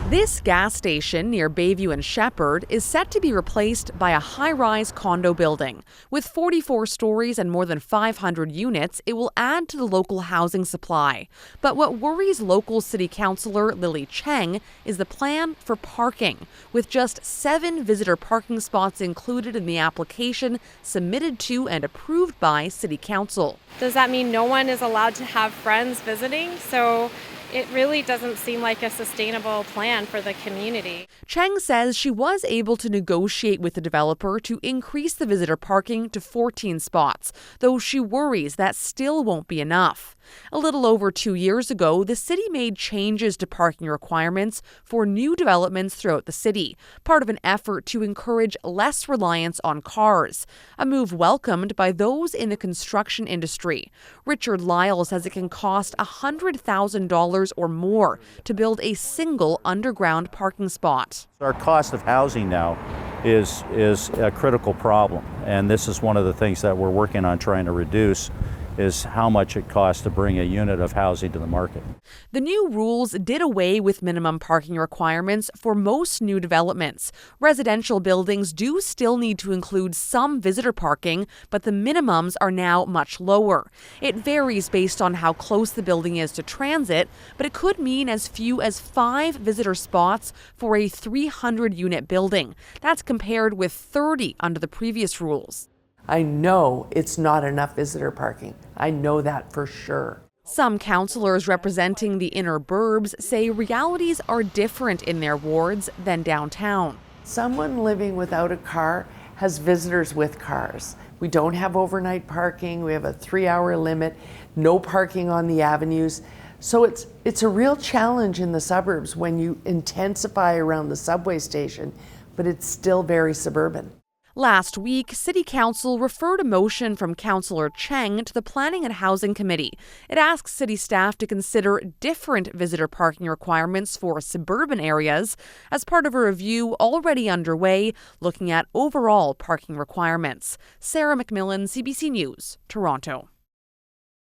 This gas station near Bayview and Shepherd is set to be replaced by a high-rise condo building. With 44 stories and more than 500 units, it will add to the local housing supply. But what worries local city councillor Lily Cheng is the plan for parking, with just 7 visitor parking spots included in the application submitted to and approved by City Council. Does that mean no one is allowed to have friends visiting? So it really doesn't seem like a sustainable plan for the community. Cheng says she was able to negotiate with the developer to increase the visitor parking to 14 spots, though she worries that still won't be enough. A little over 2 years ago, the city made changes to parking requirements for new developments throughout the city, part of an effort to encourage less reliance on cars, a move welcomed by those in the construction industry. Richard Lyle says it can cost $100,000 or more to build a single underground parking spot. Our cost of housing now is a critical problem, and this is one of the things that we're working on trying to reduce, is how much it costs to bring a unit of housing to the market. The new rules did away with minimum parking requirements for most new developments. Residential buildings do still need to include some visitor parking, but the minimums are now much lower. It varies based on how close the building is to transit, but it could mean as few as 5 visitor spots for a 300-unit building. That's compared with 30 under the previous rules. I know it's not enough visitor parking. I know that for sure. Some councillors representing the inner burbs say realities are different in their wards than downtown. Someone living without a car has visitors with cars. We don't have overnight parking. We have a 3-hour limit, no parking on the avenues. So it's a real challenge in the suburbs when you intensify around the subway station, but it's still very suburban. Last week, City Council referred a motion from Councillor Cheng to the Planning and Housing Committee. It asks city staff to consider different visitor parking requirements for suburban areas as part of a review already underway looking at overall parking requirements. Sarah MacMillan, CBC News, Toronto.